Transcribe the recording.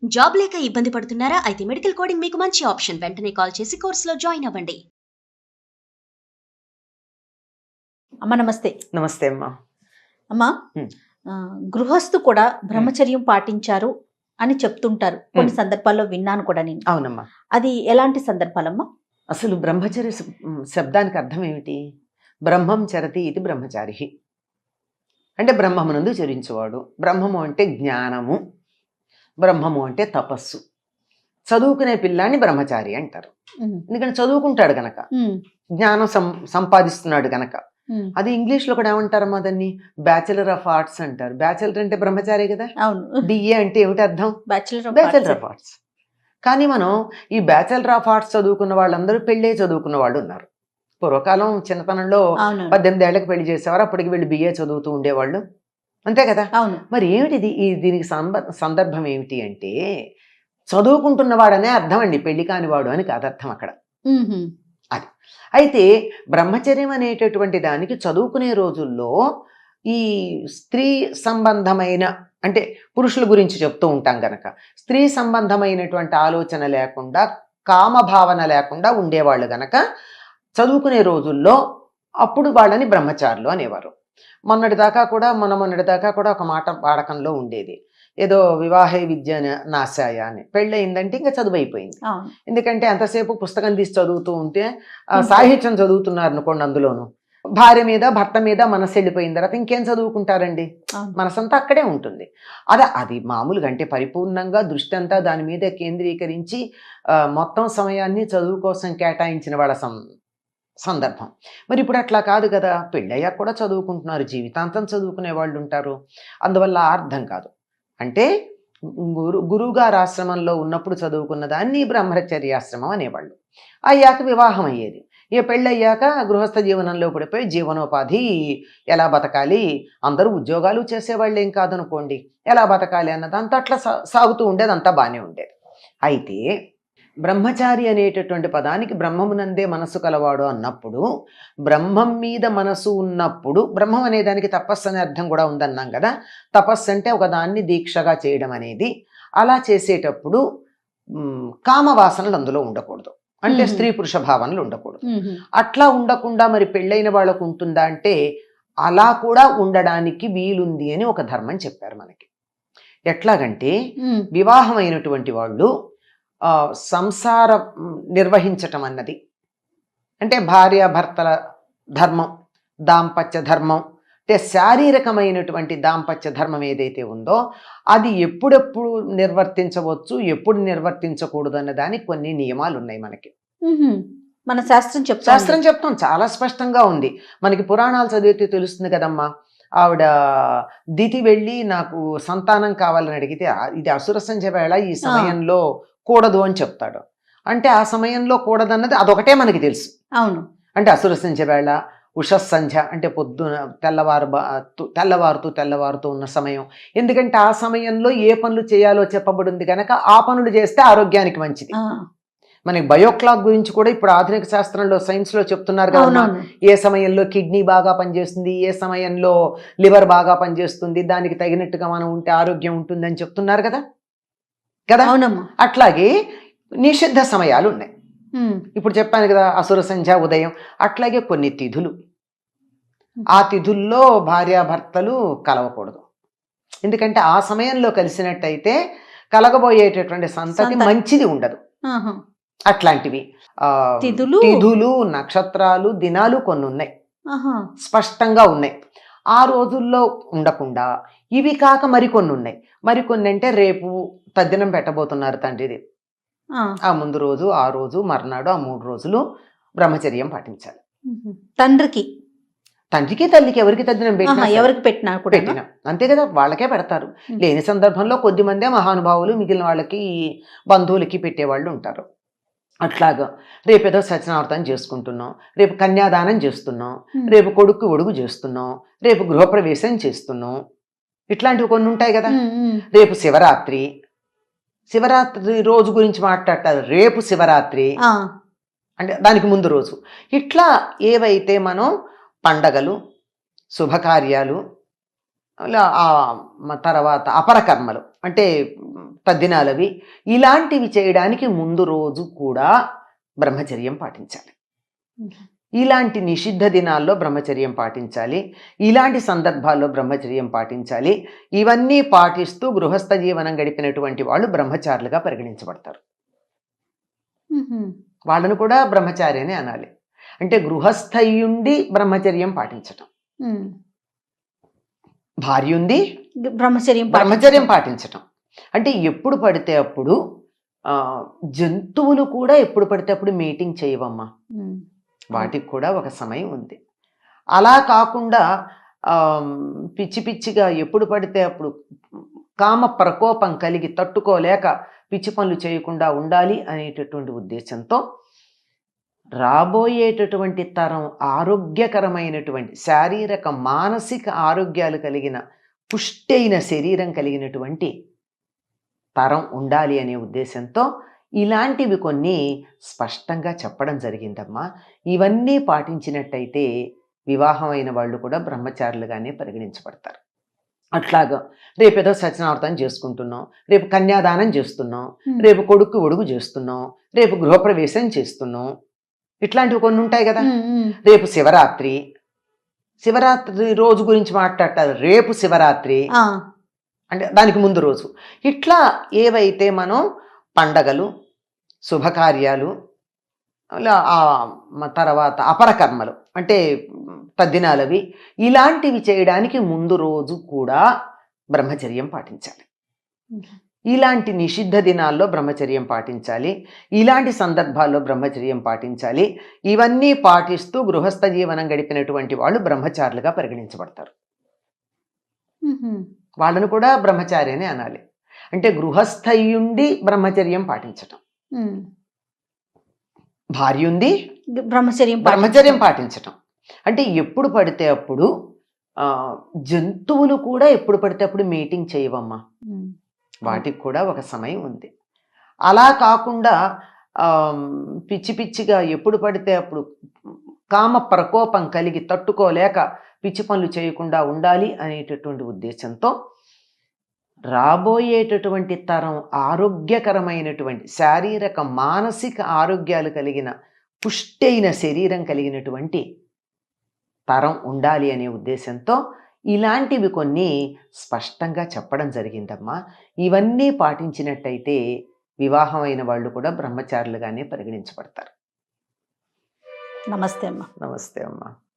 Job లేక ఇబ్బంది పడుతున్నారా? అయితే మెడికల్ కోడింగ్ మీకు మంచి ఆప్షన్. వెంటనే కాల్ చేసి కోర్సులో జాయిన్ అవ్వండి. అమ్మ నమస్తే. నమస్తే అమ్మా. అమ్మా గృహస్థు కూడా బ్రహ్మచర్యం పాటించారు అని చెప్తుంటారు. కొన్ని సందర్భాల్లో విన్నాను కూడా నేను. అవునమ్మా. అది ఎలాంటి సందర్భాలమ్మా? అసలు బ్రహ్మచర్య శబ్దానికి అర్థం ఏమిటి? బ్రహ్మం చరతి ఇది బ్రహ్మచారి అంటే బ్రహ్మమునందు చరించేవాడు. బ్రహ్మము అంటే జ్ఞానము, బ్రహ్మము అంటే తపస్సు. చదువుకునే పిల్లాన్ని బ్రహ్మచారి అంటారు. ఎందుకంటే చదువుకుంటాడు గనక, జ్ఞానం సంపాదిస్తున్నాడు గనక. అది ఇంగ్లీష్లో కూడా ఏమంటారమ్మా దాన్ని? బ్యాచిలర్ ఆఫ్ ఆర్ట్స్ అంటారు. బ్యాచిలర్ అంటే బ్రహ్మచారి కదా. అవును. డిఏ అంటే ఏమిటి అర్థం? Bachelor of arts. కానీ మనం ఈ బ్యాచిలర్ ఆఫ్ ఆర్ట్స్ చదువుకున్న వాళ్ళందరూ పెళ్ళే చదువుకున్న వాళ్ళు ఉన్నారు. పూర్వకాలం చిన్నతనంలో 18 ఏళ్లకు పెళ్లి చేసేవారు, అప్పటికి వీళ్ళు బిఏ చదువుతూ ఉండేవాళ్ళు, అంతే కదా. మరి ఏమిటిది? దీనికి సందర్భం ఏమిటి అంటే చదువుకుంటున్నవాడనే అర్థం అండి, పెళ్లి కానివాడు అని కాదు అర్థం అక్కడ. అది అయితే బ్రహ్మచర్యం అనేటటువంటి దానికి చదువుకునే రోజుల్లో ఈ స్త్రీ సంబంధమైన, అంటే పురుషుల గురించి చెప్తూ ఉంటాం గనక, స్త్రీ సంబంధమైనటువంటి ఆలోచన లేకుండా, కామభావన లేకుండా ఉండేవాళ్ళు గనక చదువుకునే రోజుల్లో అప్పుడు వాళ్ళని బ్రహ్మచారులు అనేవారు. మొన్నటి దాకా కూడా ఒక మాట వాడకంలో ఉండేది, ఏదో వివాహ విద్య నాశాయ అని. పెళ్ళయిందంటే ఇంకా చదువు అయిపోయింది. ఎందుకంటే అంతసేపు పుస్తకం తీసి చదువుతూ ఉంటే సాహిత్యం చదువుతున్నారు అనుకోండి, అందులోను భార్య మీద భర్త మీద మనసు వెళ్ళిపోయిన తర్వాత ఇంకేం చదువుకుంటారండి? మనసంతా అక్కడే ఉంటుంది. అది మామూలుగా అంటే పరిపూర్ణంగా దృష్టి అంతా దాని మీద కేంద్రీకరించి మొత్తం సమయాన్ని చదువు కోసం కేటాయించిన వాళ్ళ సందర్భం. మరి ఇప్పుడు అట్లా కాదు కదా. పెళ్ళయ్యాక కూడా చదువుకుంటున్నారు, జీవితాంతం చదువుకునే వాళ్ళు ఉంటారు. అందువల్ల అర్థం కాదు. అంటే గురువుగారు ఆశ్రమంలో ఉన్నప్పుడు చదువుకున్న దాన్ని బ్రహ్మచర్యాశ్రమం అనేవాళ్ళు. అయ్యాక వివాహం అయ్యేది. ఇక పెళ్ళయ్యాక గృహస్థ జీవనంలో పడిపోయి జీవనోపాధి ఎలా బతకాలి, అందరూ ఉద్యోగాలు చేసేవాళ్ళు ఏం కాదనుకోండి, ఎలా బతకాలి అన్నదంతా అట్లా సాగుతూ ఉండేది, అంతా బాగానే ఉండేది. అయితే బ్రహ్మచారి అనేటటువంటి పదానికి బ్రహ్మమునందే మనస్సు కలవాడు అన్నప్పుడు, బ్రహ్మం మీద మనసు ఉన్నప్పుడు, బ్రహ్మం అనే దానికి తపస్సు అనే అర్థం కూడా ఉందన్నాం కదా. తపస్సు అంటే ఒక దాన్ని దీక్షగా చేయడం అనేది. అలా చేసేటప్పుడు కామవాసనలు అందులో ఉండకూడదు, అంటే స్త్రీ పురుష భావనలు ఉండకూడదు. అట్లా ఉండకుండా మరి పెళ్ళైన వాళ్ళకు ఉంటుందా అంటే అలా కూడా ఉండడానికి వీలుంది అని ఒక ధర్మం చెప్పారు మనకి. ఎట్లాగంటే వివాహమైనటువంటి వాళ్ళు సంసారం నిర్వహించటం అన్నది, అంటే భార్యాభర్తల ధర్మం, దాంపత్య ధర్మం, అంటే శారీరకమైనటువంటి దాంపత్య ధర్మం ఏదైతే ఉందో అది ఎప్పుడెప్పుడు నిర్వర్తించవచ్చు, ఎప్పుడు నిర్వర్తించకూడదు అన్న దానికి కొన్ని నియమాలు ఉన్నాయి మనకి. మన శాస్త్రం చెప్తాం, చాలా స్పష్టంగా ఉంది మనకి. పురాణాలు చదివితే తెలుస్తుంది కదమ్మా. ఆవిడ దితి వెళ్ళి నాకు సంతానం కావాలని అడిగితే, ఇది అసుర సంధ్య వేళ, ఈ సమయంలో కూడదు అని చెప్తాడు. అంటే ఆ సమయంలో కూడదన్నది అదొకటే మనకి తెలుసు. అవును. అంటే అసుర సంధ్య వేళ, ఉషస్సంధ్య అంటే పొద్దున తెల్లవారుతూ ఉన్న సమయం. ఎందుకంటే ఆ సమయంలో ఏ పనులు చేయాలో చెప్పబడింది కనుక ఆ పనులు చేస్తే ఆరోగ్యానికి మంచిది. మనకి బయోక్లాక్ గురించి కూడా ఇప్పుడు ఆధునిక శాస్త్రంలో, సైన్స్లో చెప్తున్నారు కదా, ఏ సమయంలో కిడ్నీ బాగా పనిచేస్తుంది, ఏ సమయంలో లివర్ బాగా పనిచేస్తుంది, దానికి తగినట్టుగా మనం ఉంటే ఆరోగ్యం ఉంటుందని చెప్తున్నారు కదా. అట్లాగే నిషిద్ధ సమయాలు ఉన్నాయి. ఇప్పుడు చెప్పాను కదా, అసుర సంధ్య, ఉదయం. అట్లాగే కొన్ని తిథులు, ఆ తిథుల్లో భార్యాభర్తలు కలవకూడదు. ఎందుకంటే ఆ సమయంలో కలిసినట్టయితే కలగబోయేటటువంటి సంతతి మంచిది ఉండదు. అట్లాంటివి తిథులు, నక్షత్రాలు, దినాలు కొన్ని ఉన్నాయి, స్పష్టంగా ఉన్నాయి. ఆ రోజుల్లో ఉండకుండా ఇవి కాక మరికొన్ని ఉన్నాయి. మరికొన్ని అంటే రేపు తద్దినం పెట్టబోతున్నారు తండ్రిది, ఆ ముందు రోజు, ఆ రోజు, మర్నాడు, ఆ 3 రోజులు బ్రహ్మచర్యం పాటించాలి. తండ్రికి తల్లికి ఎవరికి తద్దినం పెట్టినా అంతే కదా, వాళ్ళకే పెడతారు. లేని సందర్భంలో కొద్ది మందే మహానుభావులు మిగిలిన వాళ్ళకి, బంధువులకి పెట్టేవాళ్ళు ఉంటారు. అట్లాగా రేపేదో సత్యనారాయణ చేసుకుంటున్నాం, రేపు కన్యాదానం చేస్తున్నాం, రేపు కొడుకు ఒడుగు చేస్తున్నాం, రేపు గృహప్రవేశం చేస్తున్నాం, ఇట్లాంటివి కొన్ని ఉంటాయి కదా. రేపు శివరాత్రి రోజు గురించి మాట్లాడతారు. రేపు శివరాత్రి అంటే దానికి ముందు రోజు. ఇట్లా ఏవైతే మనం పండగలు, శుభకార్యాలు, తర్వాత అపరకర్మలు అంటే తద్దినాలవి ఇలాంటివి చేయడానికి ముందు రోజు కూడా బ్రహ్మచర్యం పాటించాలి. ఇలాంటి నిషిద్ధ దినాల్లో బ్రహ్మచర్యం పాటించాలి. ఇలాంటి సందర్భాల్లో బ్రహ్మచర్యం పాటించాలి. ఇవన్నీ పాటిస్తూ గృహస్థ జీవనం గడిపినటువంటి వాళ్ళు బ్రహ్మచారులుగా పరిగణించబడతారు. వాళ్ళను కూడా బ్రహ్మచారి అని అనాలి. అంటే గృహస్థయుండి బ్రహ్మచర్యం పాటించటం, భార్య ఉంది బ్రహ్మచర్యం పాటించటం. అంటే ఎప్పుడు పడితే అప్పుడు జంతువులు కూడా ఎప్పుడు పడితే అప్పుడు మీటింగ్ చేయవమ్మా, వాటికి కూడా ఒక సమయం ఉంది. అలా కాకుండా పిచ్చి పిచ్చిగా ఎప్పుడు పడితే అప్పుడు కామ ప్రకోపం కలిగి తట్టుకోలేక పిచ్చి పనులు చేయకుండా ఉండాలి అనేటటువంటి ఉద్దేశంతో రాబోయేటటువంటి తరం ఆరోగ్యకరమైనటువంటి శారీరక మానసిక ఆరోగ్యాలు కలిగిన పుష్టి అయిన శరీరం కలిగినటువంటి తరం ఉండాలి అనే ఉద్దేశంతో ఇలాంటివి కొన్ని స్పష్టంగా చెప్పడం జరిగిందమ్మా. ఇవన్నీ పాటించినట్టయితే వివాహమైన వాళ్ళు కూడా బ్రహ్మచారులుగానే పరిగణించబడతారు. అట్లాగా రేపేదో సత్యనారాయణ చేసుకుంటున్నాం, రేపు కన్యాదానం చేస్తున్నాం, రేపు కొడుకు ఒడుగు చేస్తున్నాం, రేపు గృహప్రవేశం చేస్తున్నాం, ఇట్లాంటివి కొన్ని ఉంటాయి కదా. రేపు శివరాత్రి రోజు గురించి మాట్లాడతారు. రేపు శివరాత్రి అంటే దానికి ముందు రోజు. ఇట్లా ఏవైతే మనం పండగలు, శుభకార్యాలు, తర్వాత అపరకర్మలు అంటే తద్దినాలవి ఇలాంటివి చేయడానికి ముందు రోజు కూడా బ్రహ్మచర్యం పాటించాలి. ఇలాంటి నిషిద్ధ దినాల్లో బ్రహ్మచర్యం పాటించాలి. ఇలాంటి సందర్భాల్లో బ్రహ్మచర్యం పాటించాలి. ఇవన్నీ పాటిస్తూ గృహస్థ జీవనం గడిపినటువంటి వాళ్ళు బ్రహ్మచారులుగా పరిగణించబడతారు. వాళ్ళను కూడా బ్రహ్మచారి అని అనాలి. అంటే గృహస్థయుండి బ్రహ్మచర్యం పాటించటం, భార్య ఉంది బ్రహ్మచర్యం పాటించటం. అంటే ఎప్పుడు పడితే అప్పుడు జంతువులు కూడా ఎప్పుడు పడితే అప్పుడు మీటింగ్ చేయవమ్మా, వాటికి కూడా ఒక సమయం ఉంది. అలా కాకుండా పిచ్చి పిచ్చిగా ఎప్పుడు పడితే అప్పుడు కామ ప్రకోపం కలిగి తట్టుకోలేక పిచ్చి పనులు చేయకుండా ఉండాలి అనేటటువంటి ఉద్దేశంతో రాబోయేటటువంటి తరం ఆరోగ్యకరమైనటువంటి శారీరక మానసిక ఆరోగ్యాలు కలిగిన పుష్టి అయిన శరీరం కలిగినటువంటి తరం ఉండాలి అనే ఉద్దేశంతో ఇలాంటివి కొన్ని స్పష్టంగా చెప్పడం జరిగిందమ్మా. ఇవన్నీ పాటించినట్టయితే వివాహమైన వాళ్ళు కూడా బ్రహ్మచారులుగానే పరిగణించబడతారు. నమస్తే అమ్మా. నమస్తే అమ్మా.